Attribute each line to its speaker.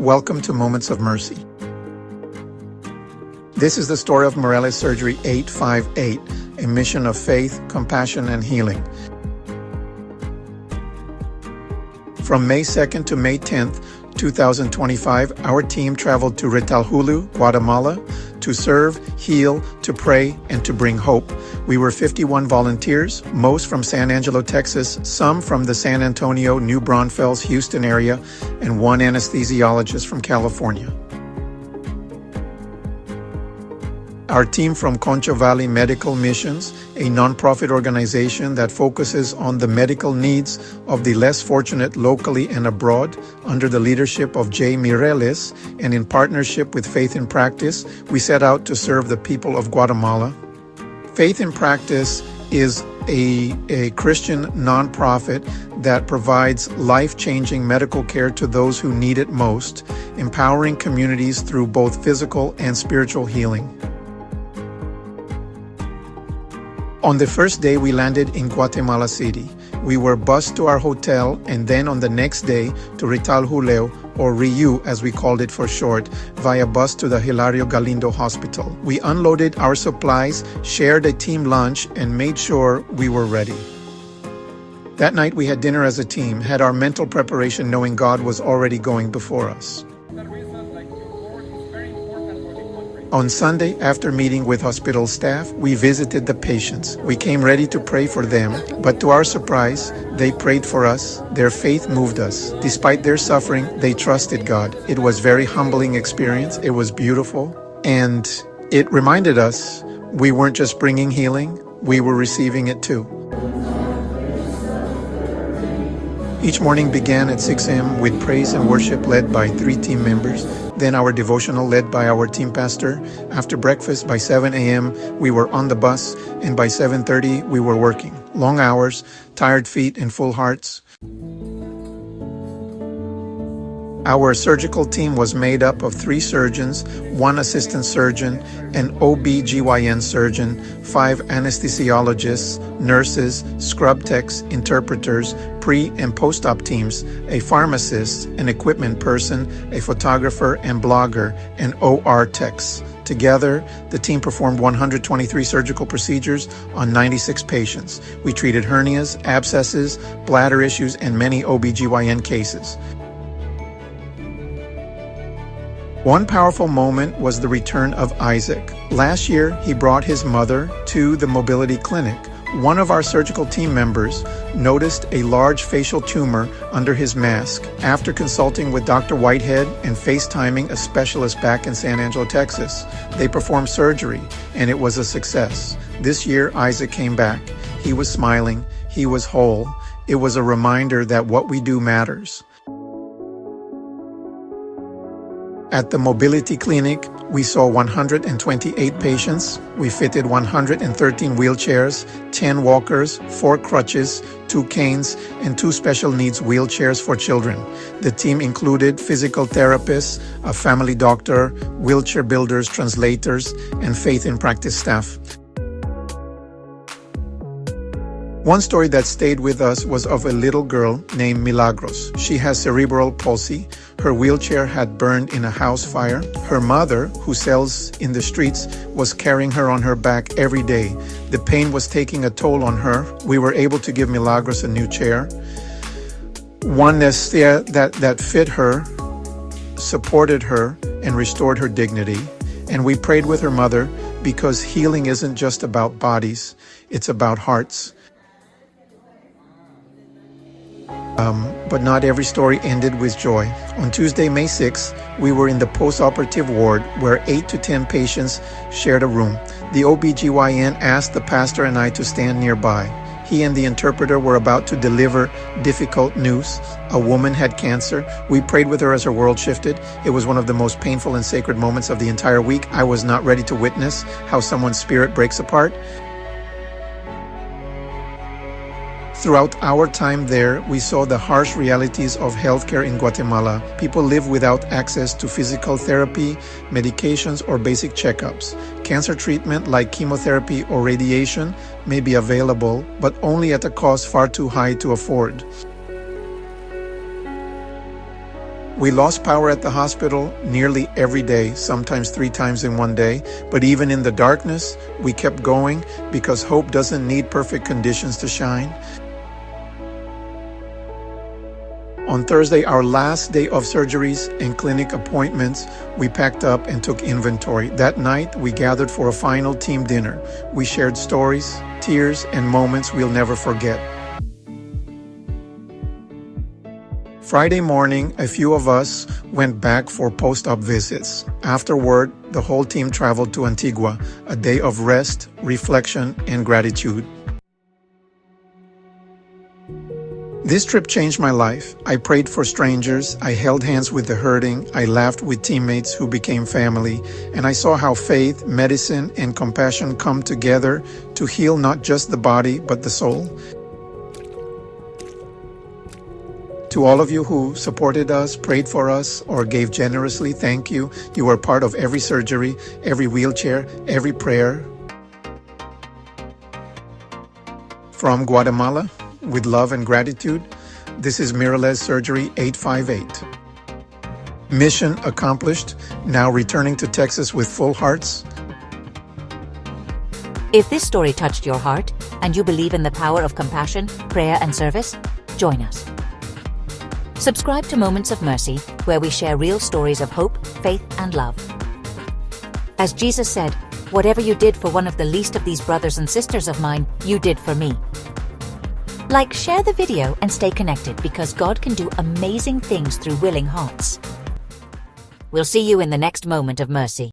Speaker 1: Welcome to Moments of Mercy. This is the story of Mirelez Surgery 858, a mission of faith, compassion, and healing. From May 2nd to May 10th, 2025, our team traveled to Retalhuleu, Guatemala, to serve, heal, to pray, and to bring hope. We were 51 volunteers, most from San Angelo, Texas, some from the San Antonio, New Braunfels, Houston area, and one anesthesiologist from California. Our team from Concho Valley Medical Missions, a nonprofit organization that focuses on the medical needs of the less fortunate locally and abroad, under the leadership of J. Mirelez, and in partnership with Faith in Practice, we set out to serve the people of Guatemala. Faith in Practice is a Christian nonprofit that provides life-changing medical care to those who need it most, empowering communities through both physical and spiritual healing. On the first day, we landed in Guatemala City. We were bused to our hotel and then on the next day to Retalhuleu, or RIU as we called it for short, via bus to the Hilario Galindo Hospital. We unloaded our supplies, shared a team lunch, and made sure we were ready. That night we had dinner as a team, had our mental preparation knowing God was already going before us. On Sunday, after meeting with hospital staff, we visited the patients. We came ready to pray for them, but to our surprise, they prayed for us. Their faith moved us. Despite their suffering, they trusted God. It was a very humbling experience. It was beautiful, and it reminded us we weren't just bringing healing, we were receiving it too. Each morning began at 6 a.m. with praise and worship led by 3 team members. Then our devotional led by our team pastor. After breakfast by 7 a.m. we were on the bus, and by 7:30 we were working. Long hours, tired feet, and full hearts. Our surgical team was made up of 3 surgeons, 1 assistant surgeon, an OB/GYN surgeon, 5 anesthesiologists, nurses, scrub techs, interpreters, pre- and post-op teams, a pharmacist, an equipment person, a photographer and blogger, and OR techs. Together, the team performed 123 surgical procedures on 96 patients. We treated hernias, abscesses, bladder issues, and many OB/GYN cases. One powerful moment was the return of Isac. Last year, he brought his mother to the mobility clinic. One of our surgical team members noticed a large facial tumor under his mask. After consulting with Dr. Whitehead and FaceTiming a specialist back in San Angelo, Texas, they performed surgery, and it was a success. This year, Isac came back. He was smiling. He was whole. It was a reminder that what we do matters. At the mobility clinic, we saw 128 patients. We fitted 113 wheelchairs, 10 walkers, 4 crutches, 2 canes, and 2 special needs wheelchairs for children. The team included physical therapists, a family doctor, wheelchair builders, translators, and Faith in Practice staff. One story that stayed with us was of a little girl named Milagros. She has cerebral palsy. Her wheelchair had burned in a house fire. Her mother, who sells in the streets, was carrying her on her back every day. The pain was taking a toll on her. We were able to give Milagros a new chair, one that fit her, supported her, and restored her dignity. And we prayed with her mother because healing isn't just about bodies, it's about hearts. But not every story ended with joy. On Tuesday, May 6th, we were in the post-operative ward where 8 to 10 patients shared a room. The OB/GYN asked the pastor and I to stand nearby. He and the interpreter were about to deliver difficult news. A woman had cancer. We prayed with her as her world shifted. It was one of the most painful and sacred moments of the entire week. I was not ready to witness how someone's spirit breaks apart. Throughout our time there, we saw the harsh realities of healthcare in Guatemala. People live without access to physical therapy, medications, or basic checkups. Cancer treatment like chemotherapy or radiation may be available, but only at a cost far too high to afford. We lost power at the hospital nearly every day, sometimes 3 times in one day, but even in the darkness, we kept going because hope doesn't need perfect conditions to shine. On Thursday, our last day of surgeries and clinic appointments, we packed up and took inventory. That night, we gathered for a final team dinner. We shared stories, tears, and moments we'll never forget. Friday morning, a few of us went back for post-op visits. Afterward, the whole team traveled to Antigua, a day of rest, reflection, and gratitude. This trip changed my life. I prayed for strangers, I held hands with the hurting, I laughed with teammates who became family, and I saw how faith, medicine, and compassion come together to heal not just the body, but the soul. To all of you who supported us, prayed for us, or gave generously, thank you. You were part of every surgery, every wheelchair, every prayer. From Guatemala, with love and gratitude, this is Mirelez Surgery 858. Mission accomplished, now returning to Texas with full hearts.
Speaker 2: If this story touched your heart and you believe in the power of compassion, prayer, and service, join us. Subscribe to Moments of Mercy, where we share real stories of hope, faith, and love. As Jesus said, "Whatever you did for one of the least of these brothers and sisters of mine, you did for me." Like, share the video, and stay connected because God can do amazing things through willing hearts. We'll see you in the next Moment of Mercy.